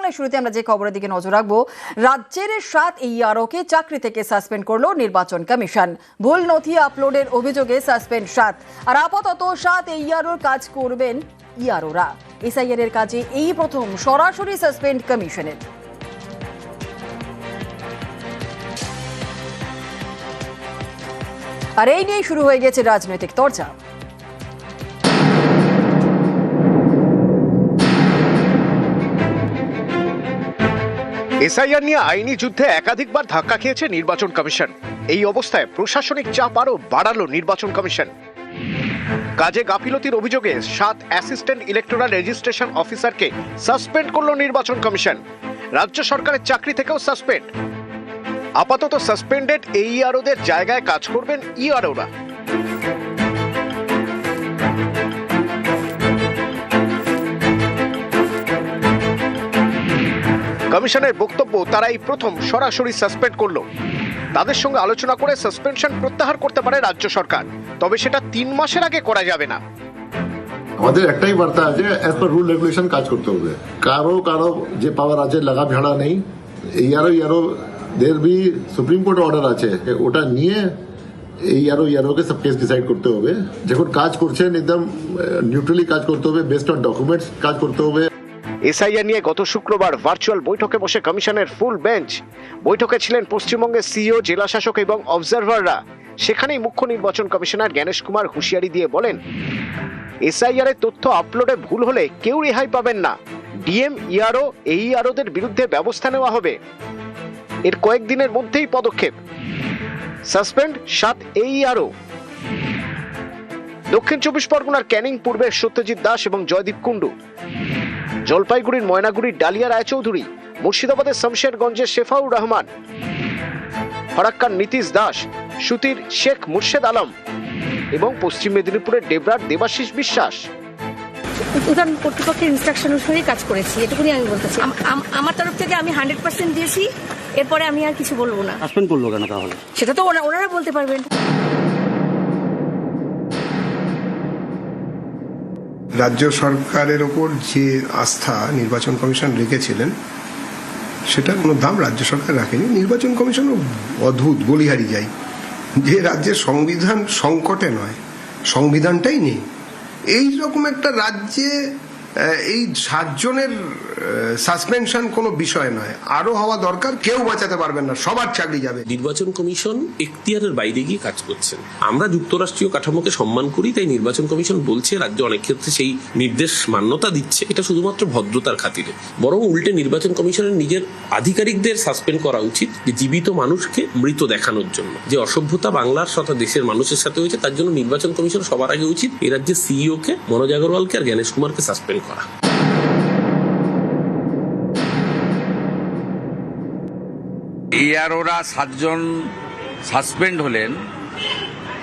অনুষ্ঠানের শুরুতে আমরা যে খবরের দিকে নজর রাখবো, রাজ্যের 7 ইআরওকে চাকরি থেকে সাসপেন্ড করলো নির্বাচন কমিশন। ভুল নথি আপলোডের অভিযোগে সাসপেন্ড 7, আর আপাতত 7 ইআরওর কাজ করবেন ইআরওরা। এসআইআর এর কাজে এই প্রথম সরাসরি সাসপেন্ড কমিশনের। আর এই নিয়ে শুরু হয়ে গেছে রাজনৈতিক চর্চা। এসআইআর নিয়ে আইনি যুদ্ধে একাধিকবার ধাক্কা খেয়েছে নির্বাচন কমিশন। এই অবস্থায় প্রশাসনিক চাপ আরও বাড়ালো নির্বাচন কমিশন। কাজে গাফিলতির অভিযোগে 7 অ্যাসিস্ট্যান্ট ইলেকটোরাল রেজিস্ট্রেশন অফিসারকে সাসপেন্ড করলো নির্বাচন কমিশন। রাজ্য সরকারের চাকরি থেকেও সাসপেন্ড। আপাতত সাসপেন্ডেড এইআরওদের জায়গায় কাজ করবেন ইআরওরা। কমিশনের বক্তব্য, তারা এই প্রথম সরাসরি সাসপেন্ড করলো। তাদের সঙ্গে আলোচনা করে সাসপেনশন প্রত্যাহার করতে পারে রাজ্য সরকার, তবে সেটা 3 মাসের আগে করা যাবে না। আমাদের একটাই বার্তা আছে, অ্যাজ পার রুল রেগুলেশন কাজ করতে হবে। কারো যে পাওয়ার আছে লাগাম ঝাড়া নেই। ইয়ারো দের বি সুপ্রিম কোর্ট অর্ডার আছে, ওটা নিয়ে ইয়ারোকে সব কেস ডিসাইড করতে হবে। যখন কাজ করছেন একদম নিউট্রালি কাজ করতে হবে, বেসড অন ডকুমেন্টস কাজ করতে হবে। এসআইআর নিয়ে গত শুক্রবার ভার্চুয়াল বৈঠকে বসে কমিশনের ফুল বেঞ্চ। বৈঠকে ছিলেন পশ্চিমবঙ্গের সিইও, জেলা শাসক এবং অবজারভাররা। সেখানেই মুখ্য নির্বাচন কমিশনার জ্ঞানেশ কুমার হুঁশিয়ারি দিয়ে বলেন, এসআইআর এর তথ্য আপলোডে ভুল হলে কেউ রেহাই পাবেন না। ডিএম, ইআরও, এইআরওদের বিরুদ্ধে ব্যবস্থা নেওয়া হবে। এর কয়েকদিনের মধ্যেই পদক্ষেপ। সাসপেন্ড 7 এইআরও। দক্ষিণ 24 পরগনার ক্যানিং পূর্বের সত্যজিৎ দাস এবং জয়দীপ কুণ্ডু, জলপাইগুড়ির ময়নাগুড়ির ডালিয়া রায়চৌধুরী, মুর্শিদাবাদের শমশেরগঞ্জের শেফাউর রহমান, ফরাক্কার নীতিশ দাস, সুতির শেখ মুর্শেদ আলম এবং পশ্চিম মেদিনীপুরের ডেবরার দেবাশিস বিশ্বাস। উদাহরণ কর্তৃপক্ষের ইনস্ট্রাকশন অনুসারেই কাজ করেছি, এটুকুনি আমি বলতে চাই। আমার তরফ থেকে আমি 100% দিয়েছি, এরপরে আমি আর কিছু বলবো না। সাসপেন্ড করলো কেন তাহলে? সেটা তো ওনারা বলতে পারবেন। রাজ্য সরকারের ওপর যে আস্থা নির্বাচন কমিশন রেখেছিলেন, সেটার কোনো দাম রাজ্য সরকার রাখেনি। নির্বাচন কমিশনও অদ্ভুত, বলিহারি যায় যে রাজ্যের সংবিধান সংকটে নয়, সংবিধানটাই নেই। এই রকম একটা রাজ্যে এই 7 জনের সাসপেনশন কোনো বিষয় নয়, আরো হওয়া দরকার। কেউ বাঁচাতে পারবেন না, সবার চাকরি যাবে। নির্বাচন কমিশন এখতিয়ারের বাইরে গিয়ে কাজ করছেন। আমরা যুক্তরাষ্ট্রীয় কাঠামোকে সম্মান করি, তাই নির্বাচন কমিশন বলছে, রাজ্য অনেক ক্ষেত্রে সেই নির্দেশ মান্যতা দিচ্ছে, এটা শুধুমাত্র ভদ্রতার খাতিরে। বরং উল্টে নির্বাচন কমিশনের নিজের আধিকারিকদের সাসপেন্ড করা উচিত, যে জীবিত মানুষকে মৃত দেখানোর জন্য যে অসভ্যতা বাংলার তথা দেশের মানুষের সাথে হয়েছে, তার জন্য নির্বাচন কমিশন সবার আগে উচিত এই রাজ্যের সিইও কে, মনোজ আগরওয়ালকে আর জ্ঞানেশ কুমারকে সাসপেন্ড করা। ইআরওরা 7 জন সাসপেন্ড হলেন,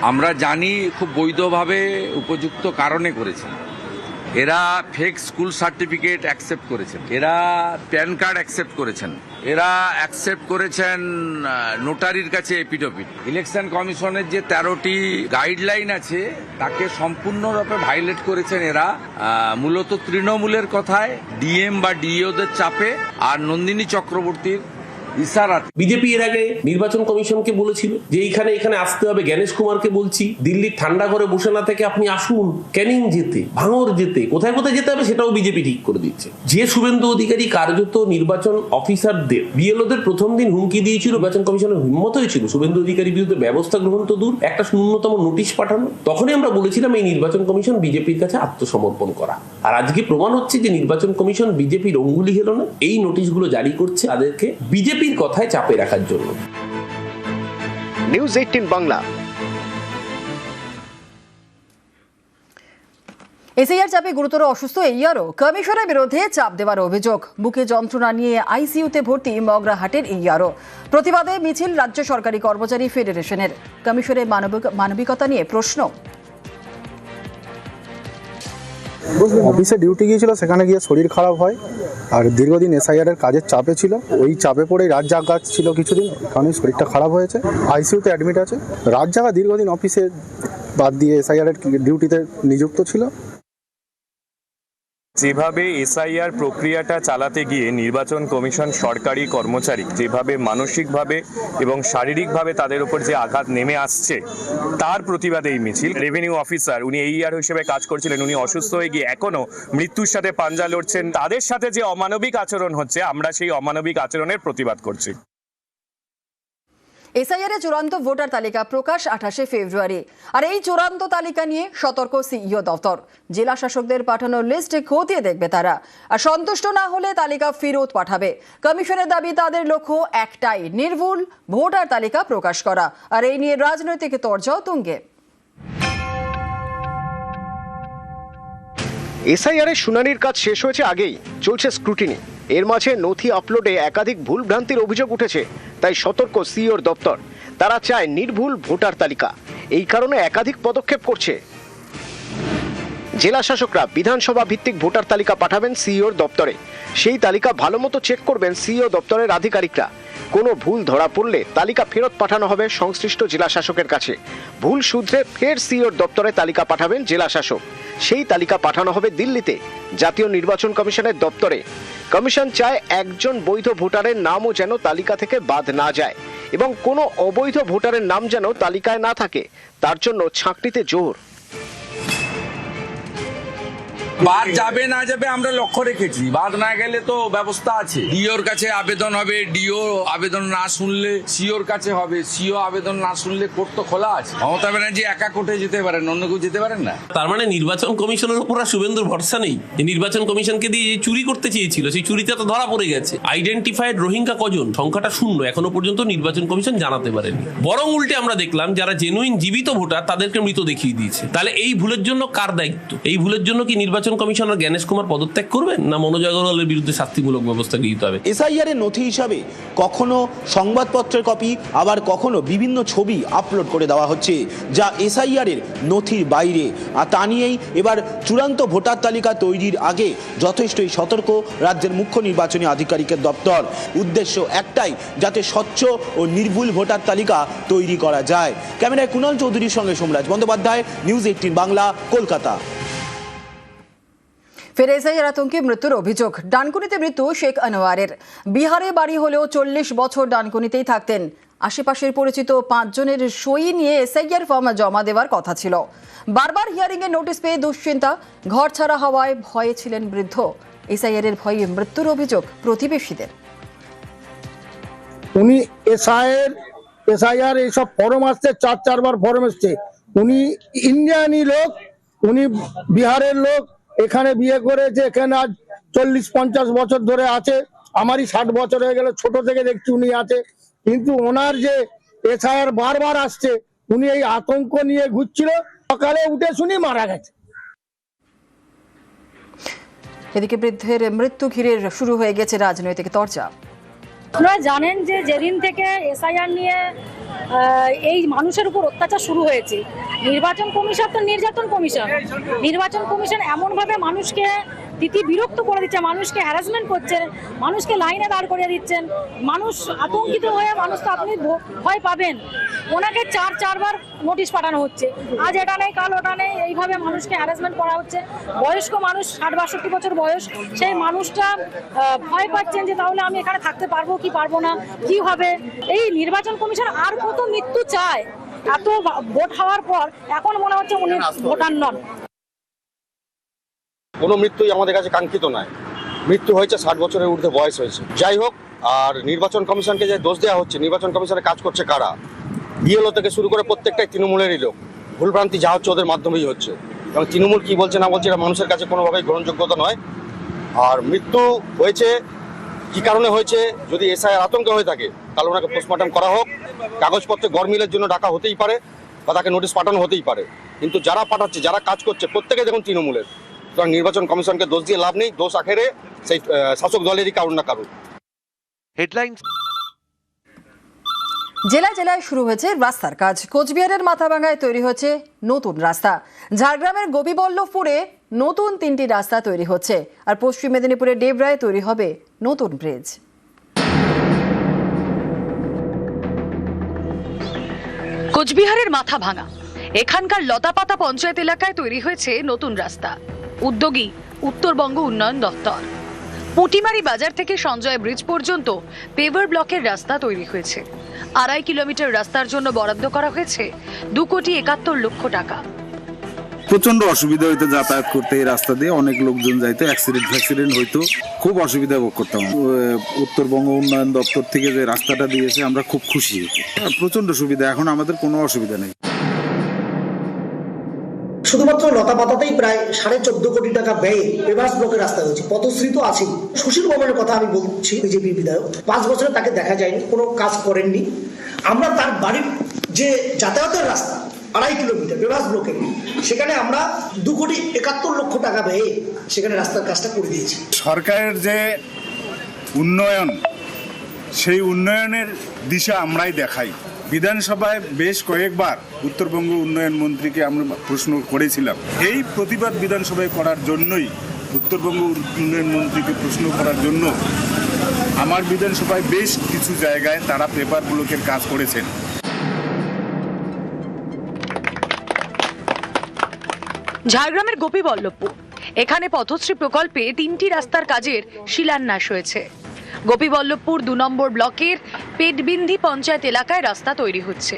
আমরা জানি খুব বৈধভাবে উপযুক্ত কারণে করেছেন। এরা ফেক স্কুল সার্টিফিকেট অ্যাকসেপ্ট করেছেন, এরা প্যান কার্ড অ্যাকসেপ্ট করেছেন, এরা অ্যাকসেপ্ট করেছেন নোটারির কাছে এপিডভিট। ইলেকশন কমিশনের যে 13টি গাইডলাইন আছে তাকে সম্পূর্ণরূপে ভাইলেট করেছেন এরা। মূলত তৃণমূলের কথায়, ডিএম বা ডিইওদের চাপে আর নন্দিনী চক্রবর্তীর ইশারাতে। বিজেপি এর আগে নির্বাচন কমিশনকে বলেছিল যে এখানে আসতে হবে। জ্ঞানেশ কুমারকে বলছি, দিল্লির ঠান্ডা ঘরে বসে না থেকে আপনি আসুন, ক্যানিং যেতে, ভাঙড় যেতে, কোথায় কোথায় যেতে হবে সেটাও বিজেপি ঠিক করে দিচ্ছে। যে শুভেন্দু অধিকারী কার্যত নির্বাচন অফিসারদের, বিএলওদের প্রথম দিন হুমকি দিয়েছিল, নির্বাচন কমিশনের হিম্মত হয়েছিল শুভেন্দু অধিকারীর বিরুদ্ধে ব্যবস্থা গ্রহণ তো দূর, একটা ন্যূনতম নোটিশ পাঠানো। তখনই আমরা বলেছিলাম এই নির্বাচন কমিশন বিজেপির কাছে আত্মসমর্পণ করা। আর আজকে প্রমাণ হচ্ছে যে নির্বাচন কমিশন বিজেপির অঙ্গুলি হেলো না, এই নোটিশগুলো জারি করছে তাদেরকে বিজেপি কথায় চাপে রাখার জন্য। নিউজ 18 বাংলা। এসআইআর চাপে গুরুতর অসুস্থ এইআরও, কমিশনের বিরুদ্ধে চাপ দেওয়ার অভিযোগ। বুকে যন্ত্রণা নিয়ে আইসিইউতে ভর্তি মগরাহাটের এইআরও। প্রতিবাদে মিছিল রাজ্য সরকারি কর্মচারী ফেডারেশনের। কমিশনের মানবিকতা নিয়ে প্রশ্ন। অফিসে ডিউটি গিয়েছিল, সেখানে গিয়ে শরীর খারাপ হয়, আর দীর্ঘদিন এসআইআর এর কাজের চাপে ছিল। ওই চাপে পড়ে রাত জাগা ছিল কিছুদিন, কারণ শরীরটা খারাপ হয়েছে, আইসিইউতে অ্যাডমিট আছে। রাত জাগা দীর্ঘদিন অফিসে বাদ দিয়ে এসআইআর এর ডিউটিতে নিযুক্ত ছিল। যেভাবে এসআইআর প্রক্রিয়াটা চালাতে গিয়ে নির্বাচন কমিশন সরকারি কর্মচারী যেভাবে মানসিকভাবে এবং শারীরিকভাবে তাদের উপর যে আঘাত নেমে আসছে তার প্রতিবাদে এই মিছিল। রেভিনিউ অফিসার উনি এইআর হিসেবে কাজ করছিলেন, উনি অসুস্থ হয়ে গিয়ে এখনো মৃত্যুর সাথে পাঞ্জা লড়ছেন। তাদের সাথে যে অমানবিক আচরণ হচ্ছে, আমরা সেই অমানবিক আচরণের প্রতিবাদ করছি। এসআইআর চূড়ান্ত ভোটার তালিকা প্রকাশ 28শে ফেব্রুয়ারি। আর এই চূড়ান্ত তালিকা নিয়ে সতর্ক সিইও দফতর। জেলা শাসকদের পাঠানোর লিস্ট খতিয়ে দেখবে তারা, আর সন্তুষ্ট না হলে তালিকা ফেরত পাঠাবে। কমিশনের দাবি তাদের লক্ষ্য একটাই, নির্ভুল ভোটার তালিকা প্রকাশ করা। আর এই নিয়ে রাজনৈতিক তরজাও তুঙ্গে। এসআইআর এর শুনানির কাজ শেষ হয়েছে আগেই, চলছে স্ক্রুটিনি। এর মাঝে নথি আপলোডে একাধিক ভুলভ্রান্তির অভিযোগ উঠেছে, তাই সতর্ক সিইওর দপ্তর। তারা চায় নির্ভুল ভোটার তালিকা, এই কারণে একাধিক পদক্ষেপ করছে। জেলা শাসকরা বিধানসভা ভিত্তিক ভোটার তালিকা পাঠাবেন সিইওর দপ্তরে। সেই তালিকা ভালোমতো চেক করবেন সিইও দপ্তরের আধিকারিকরা। কোনো ভুল ধরা পড়লে তালিকা ফেরত পাঠানো হবে সংশ্লিষ্ট জেলা শাসকের কাছে। ভুল শুধরে ফের সিইওর দপ্তরে তালিকা পাঠাবেন জেলা শাসক। সেই তালিকা পাঠানো হবে দিল্লিতে, জাতীয় নির্বাচন কমিশনের দপ্তরে। কমিশন চায় একজন বৈধ ভোটারের নামও যেন তালিকা থেকে বাদ না যায় এবং কোনো অবৈধ ভোটারের নাম যেন তালিকায় না থাকে। তার জন্য ছাঁকনিতে জোর। বাদ যাবে না যাবে আমরা লক্ষ্য রেখেছি, বাদ না গেলে তো ব্যবস্থা আছে। ডিওর কাছে আবেদন হবে, ডিও আবেদন না শুনলে সিওর কাছে হবে, সিও আবেদন না শুনলে কোর্ট তো খোলা আছে। মমতা ব্যানার্জি একা কোর্টে যেতে পারেন, অন্য কেউ যেতে পারেন না। তার মানে নির্বাচন কমিশনের উপর আর শুভেন্দুর ভরসা নেই। যে নির্বাচন কমিশনকে দিয়ে যে চুরি করতে চেয়েছিল, সেই চুরিতে তো ধরা পড়ে গেছে। আইডেন্টিফাইড রোহিঙ্গা কজন, সংখ্যাটা শূন্য, এখনো পর্যন্ত নির্বাচন কমিশন জানাতে পারেনি। বরং উল্টে আমরা দেখলাম যারা জেনুইন জীবিত ভোটার তাদেরকে মৃত দেখিয়ে দিয়েছে। তাহলে এই ভুলের জন্য কার দায়িত্ব? এই ভুলের জন্য কি নির্বাচন কমিশনার জ্ঞানেশ কুমার পদত্যাগ করবেন, না মনোজ আগরওয়ালের বিরুদ্ধে শাস্তিমূলক ব্যবস্থা গৃহীত হবে? এসআইআর এর নথি হিসাবে কখনো সংবাদপত্রের কপি, আবার কখনো বিভিন্ন ছবি আপলোড করে দেওয়া হচ্ছে, যা এসআইআর এর নথির বাইরে। আর তা নিয়েই এবার চূড়ান্ত ভোটার তালিকা তৈরির আগে যথেষ্টই সতর্ক রাজ্যের মুখ্য নির্বাচনী আধিকারিকের দপ্তর। উদ্দেশ্য একটাই, যাতে স্বচ্ছ ও নির্ভুল ভোটার তালিকা তৈরি করা যায়। ক্যামেরায় কুণাল চৌধুরীর সঙ্গে সোমরাজ বন্দ্যোপাধ্যায়, নিউজ 18 বাংলা, কলকাতা। ফের এসআইআর আতঙ্কে মৃত্যুর অভিযোগ। ডানকুনিতে মৃত্যু শেখ আনোয়ারের। বিহারে বাড়ি হলেও 40 বছর ডানকুনিতেই থাকতেন। আশেপাশের পরিচিত 5 জনের সই নিয়ে এসআইআর ফর্ম জমা দেওয়ার কথা ছিল। বারবার হিয়ারিং এর নোটিশ পেয়ে দুশ্চিন্তা, ঘর ছাড়া হওয়ায় ভয়ে ছিলেন বৃদ্ধ। এসআইআর এর ভয়ে মৃত্যুর অভিযোগ প্রতিবেশীদের। উনি এসআইআর এইসব ফর্ম আসছে, 4-4 বার ফর্ম এসছে। উনি ইন্ডিয়ানি লোক, উনি বিহারের লোক, এখানে বিয়ে করেছে, এখানে আজ 40-50 বছর ধরে আছে। আমারই 60 বছর হয়ে গেল, ছোট থেকে দেখছি উনি আছে। কিন্তু ওনার যে এসআইআর বারবার আসছে, উনি এই আতঙ্ক নিয়ে ঘুরছিল। সকালে উঠে শুনি মারা গেছে। এদিকে বৃদ্ধের মৃত্যু ঘিরে শুরু হয়ে গেছে রাজনৈতিক চর্চা। আপনারা জানেন যে যেদিন থেকে এসআইআর নিয়ে এই মানুষের উপর অত্যাচার শুরু হয়েছে, নির্বাচন কমিশন তো নির্যাতন কমিশন। নির্বাচন কমিশন এমনভাবে মানুষকে বিরক্ত করে দিচ্ছে, মানুষকে হ্যারাসমেন্ট করছে, মানুষকে লাইনে দাঁড় করিয়ে দিচ্ছেন। মানুষ আতঙ্কিত হয়ে, মানুষ তো আপনি ভয় পাবেন, ওনাকে 4 বার নোটিশ পাঠানো হচ্ছে। আজ এটা নেই, কাল ওটা নেই, এইভাবে মানুষকে হ্যারাসমেন্ট করা হচ্ছে। বয়স্ক মানুষ, 60-62 বছর বয়স, সেই মানুষটা ভয় পাচ্ছেন যে তাহলে আমি এখানে থাকতে পারবো কি পারবো না, কি হবে। এই নির্বাচন কমিশন আর কত মৃত্যু চায়? এত ভোট হওয়ার পর এখন মনে হচ্ছে উনি ভোটার নন। কোনো মৃত্যুই আমাদের কাছে কাঙ্ক্ষিত নয়। মৃত্যু হয়েছে 60 বছরের ঊর্ধ্বে বয়স হয়েছে। যাই হোক, আর নির্বাচন কমিশনকে যে দোষ দেওয়া হচ্ছে, নির্বাচন কমিশনে কাজ করছে কারা? বিএলও থেকে শুরু করে প্রত্যেকটাই তৃণমূলেরই লোক। ভুলভ্রান্তি যা হচ্ছে ওদের মাধ্যমেই হচ্ছে, এবং তৃণমূল কি বলছে না বলছে এটা মানুষের কাছে কোনোভাবেই গ্রহণযোগ্যতা নয়। আর মৃত্যু হয়েছে কি কারণে হয়েছে, যদি এসআইআর আতঙ্কে হয়ে থাকে তাহলে ওনাকে পোস্টমর্টম করা হোক। কাগজপত্রে গরমিলের জন্য ডাকা হতেই পারে বা তাকে নোটিশ পাঠানো হতেই পারে, কিন্তু যারা পাঠাচ্ছে, যারা কাজ করছে, প্রত্যেকে দেখুন তৃণমূলের। সুতরাং নির্বাচন কমিশনকে দোষ দিয়ে লাভ নেই, দোষ আখেরে সেই শাসক দলেরই কারণ না কারণ। হেডলাইন। জেলায় জেলায় শুরু হয়েছে রাস্তার কাজ। কোচবিহারের মাথাভাঙায় তৈরি হচ্ছে নতুন রাস্তা। ঝাড়গ্রামের গোপীবল্লভপুরে নতুন 3টি রাস্তা তৈরি হচ্ছে। আর পশ্চিম মেদিনীপুরের ডেবরায় তৈরি হবে নতুন ব্রিজ। কোচবিহারের মাথাভাঙা, এখানকার লতাপাতা পঞ্চায়েত এলাকায় তৈরি হয়েছে নতুন রাস্তা। উদ্যোগী উত্তরবঙ্গ উন্নয়ন দপ্তর। পুটিমারি বাজার থেকে সঞ্জয় ব্রিজ পর্যন্ত পেভার ব্লকের রাস্তা তৈরি হয়েছে। 2.5 কিলোমিটার রাস্তার জন্য বরাদ্দ করা হয়েছে 2,71,00,000 টাকা। প্রচন্ড অসুবিধা হইতো যাতায়াত করতে, এই রাস্তা দিয়ে অনেক লোকজন যাইতো, অ্যাক্সিডেন্ট হইতো, খুব অসুবিধা ভোগ করতাম। উত্তরবঙ্গ উন্নয়ন দপ্তর থেকে যে রাস্তাটা দিয়েছে আমরা খুব খুশি, প্রচন্ড সুবিধা, এখন আমাদের কোনো অসুবিধা নেই। শুধুমাত্র লতাপাতাতেই প্রায় 14.5 কোটি টাকা ব্যয়ে পেভার্স ব্লকের রাস্তা হয়েছে। পথশ্রী তো আছেই। সুশীল ভবনের কথা আমি বলছি, বিজেপি বিধায়ক, 5 বছরে তাকে দেখা যায়নি, কোনো কাজ করেননি। আমরা তার বাড়ির যে যাতায়াতের রাস্তা 2.5 কিলোমিটার পেভার্স ব্লকে, সেখানে আমরা 2,71,00,000 টাকা ব্যয়ে সেখানে রাস্তার কাজটা করে দিয়েছি। সরকারের যে উন্নয়ন, সেই উন্নয়নের দিশা আমরাই দেখাই। বিধানসভায় বেশ কয়েকবার উত্তরবঙ্গ উন্নয়ন মন্ত্রীকে আমরা প্রশ্ন করেছিলাম। এই প্রতিবাদ বিধানসভায় করার জন্যই, উত্তরবঙ্গ উন্নয়ন মন্ত্রীকে প্রশ্ন করার জন্য আমার বিধানসভায় বেশ কিছু জায়গায় তারা পেপার ব্লকের কাজ করেছেন। ঝাড়গ্রামের গোপীবল্লভপুর, এখানে পথশ্রী প্রকল্পে 3টি রাস্তার কাজের শিলান্যাস হয়েছে। গোপীবল্লভপুর 2 নম্বর ব্লকের পেটবিন্ধি পঞ্চায়েত এলাকায় রাস্তা তৈরি হচ্ছে।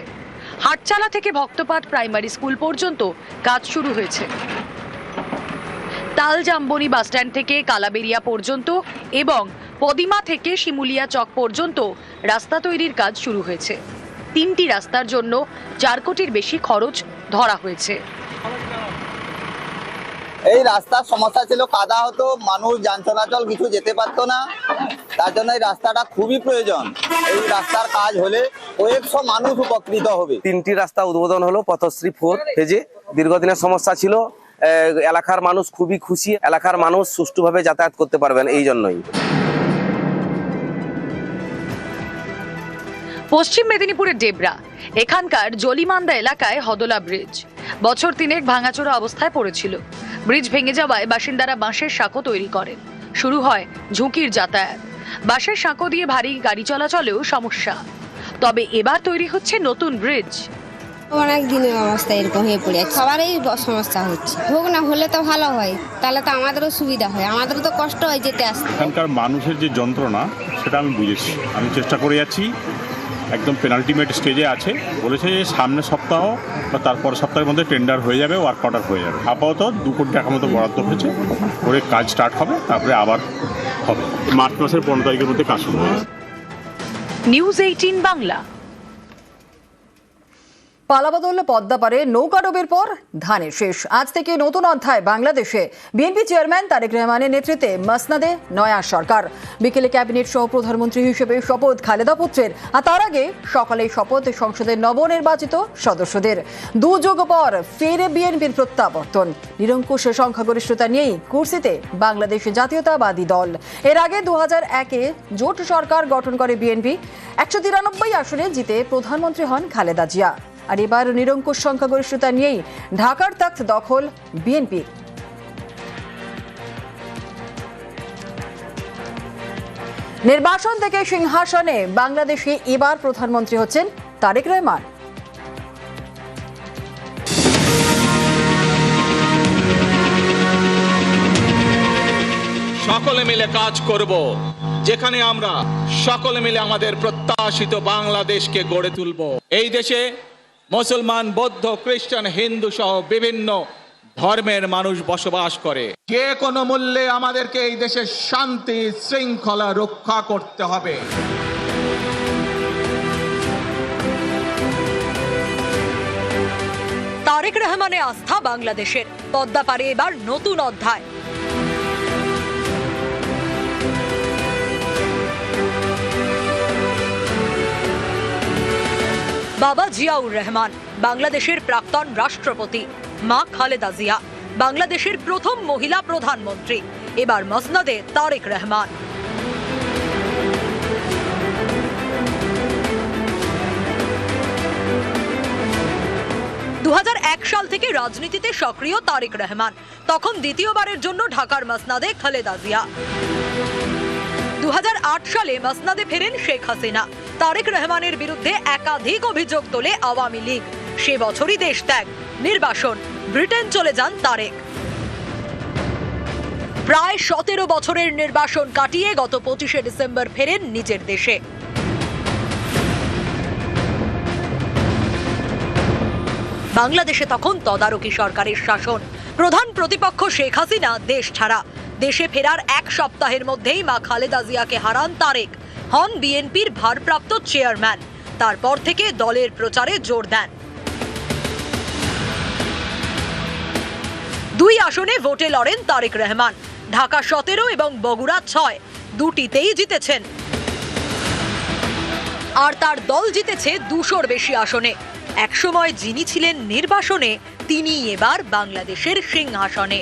হাটচালা থেকে ভক্তপাট প্রাইমারি স্কুল পর্যন্ত কাজ শুরু হয়েছে। তালজাম্বনি বাসস্ট্যান্ড থেকে কালাবেরিয়া পর্যন্ত এবং পদিমা থেকে শিমুলিয়া চক পর্যন্ত রাস্তা তৈরির কাজ শুরু হয়েছে। 3টি রাস্তার জন্য 4 কোটির বেশি খরচ ধরা হয়েছে। এই রাস্তার সমস্যা ছিল, কাদা হতো, মানুষ যান চলাচল কিছু যেতে পারতো না, তার জন্য এই রাস্তাটা খুবই প্রয়োজন। এই রাস্তার কাজ হলে কয়েকশো মানুষ উপকৃত হবে। 3টি রাস্তা উদ্বোধন হলো পথশ্রী 4 ফেজে। দীর্ঘদিনের সমস্যা ছিল, এলাকার মানুষ খুবই খুশি, এলাকার মানুষ সুষ্ঠুভাবে যাতায়াত করতে পারবেন এই জন্যই। পশ্চিম মেদিনীপুরের ডেবরা, এখানকার জলিমান্দা এলাকায় হদলা ব্রিজ বছর 3 ভাঙাচোরা অবস্থায় পড়েছিল। ব্রিজ ভেঙে যাওয়ায় বাসিন্দারা বাঁশের সাঁকো তৈরি করেন। শুরু হয় ঝুঁকির যাতায়াত। বাঁশের সাঁকো দিয়ে ভারী গাড়ি চলাচলেও সমস্যা। তবে এবার তৈরি হচ্ছে নতুন ব্রিজ। অনেক দিনের অবস্থা এরকম হয়ে পড়ে, সবারই সমস্যা হচ্ছে। হোক না, হলে তো ভালো হয়, তাহলে তো আমাদেরও সুবিধা হয়, আমাদেরও তো কষ্ট হয় যেতে আসতে। এখানকার মানুষের যে যন্ত্রণা, সেটা আমি বুঝেছি। আমি চেষ্টা করে যাচ্ছি, একদম পেনাল্টিমেট স্টেজে আছে। বলেছে যে সামনের সপ্তাহ বা তারপর সপ্তাহের মধ্যে টেন্ডার হয়ে যাবে, ওয়ার্ক অর্ডার হয়ে যাবে। আপাতত 2 কোটি টাকার মতো বরাদ্দ হয়েছে, করে কাজ স্টার্ট হবে, তারপরে আবার হবে। মার্চ মাসের 15 তারিখের মধ্যে কাজ শুরু হবে। নিউজ 18 বাংলা। পালাবদল পদ্মাপাড়ে নৌকাডুবির পর ধানের শেষ। আজ থেকে নতুন অধ্যায় বাংলাদেশে। বিএনপি চেয়ারম্যান তারেক রহমানের নেতৃত্বে মসনদে নয়া সরকার। বিকেলে ক্যাবিনেট সহ প্রধানমন্ত্রী হিসেবে শপথ খালেদা পুত্রের, আর তার আগে সকালে শপথ সংসদের নবনির্বাচিত সদস্যদের। 2 যুগ পর ফের বিএনপির প্রত্যাবর্তন। নিরঙ্কুশ সংখ্যাগরিষ্ঠতা নিয়েই কুর্সিতে বাংলাদেশ জাতীয়তাবাদী দল। এর আগে 2001-এ জোট সরকার গঠন করে বিএনপি। 193 আসনে জিতে প্রধানমন্ত্রী হন খালেদা জিয়া। আর এবার নিরঙ্কুশ সংখ্যাগরিষ্ঠতা নিয়েই ঢাকার তখ্ত দখল বিএনপির। নির্বাচন থেকে সিংহাসনে বাংলাদেশে এবার প্রধানমন্ত্রী হচ্ছেন তারেক রহমান। সকলে মিলে কাজ করব, যেখানে আমরা সকলে মিলে আমাদের প্রত্যাশিত বাংলাদেশকে গড়ে তুলব। এই দেশে মুসলমান, বৌদ্ধ, খ্রিস্টান, হিন্দু সহ বিভিন্ন ধর্মের মানুষ বসবাস করে। যে কোনো মূল্যে আমাদেরকে এই দেশের শান্তি শৃঙ্খলা রক্ষা করতে হবে। তারেক রহমানের আস্থা বাংলাদেশের। পদ্মাপাড়ে এবার নতুন অধ্যায়। বাবা জিয়াউর রহমান, বাংলাদেশের প্রাক্তন রাষ্ট্রপতি। মা খালেদা জিয়া, বাংলাদেশের প্রথম মহিলা প্রধানমন্ত্রী। এবার মসনদে তারেক রহমান। 2001 সাল থেকে রাজনীতিতে সক্রিয় তারেক রহমান। তখন দ্বিতীয়বারের জন্য ঢাকার মসনদে খালেদা জিয়া। 2008 সালে মসনদে ফেরেন শেখ হাসিনা। তারেক রহমানের বিরুদ্ধে একাধিক অভিযোগ তোলে আওয়ামী লীগ। সে বছরই দেশ ত্যাগ, নির্বাসন, ব্রিটেন চলে যান তারেক। প্রায় 17 বছরের নির্বাসন কাটিয়ে গত 25শে ডিসেম্বর ফেরেন নিজের দেশে। বাংলাদেশে তখন তদারকি সরকারের শাসন। প্রধান প্রতিপক্ষ শেখ হাসিনা দেশ ছাড়া। দেশে ফেরার 1 সপ্তাহের মধ্যেই মা খালেদা জিয়াকে হারান তারেক, হন বিএনপির ভারপ্রাপ্ত চেয়ারম্যান। তারপর থেকে দলের প্রচারে জোর দেন। 2 আসনে ভোটে লড়েন তারেক রহমান। ঢাকা 17 এবং বগুড়া 6, দুটিতেই জিতেছেন। আর তার দল জিতেছে 200-র বেশি আসনে। একসময় যিনি ছিলেন নির্বাসনে, তিনি এবার বাংলাদেশের সিংহাসনে।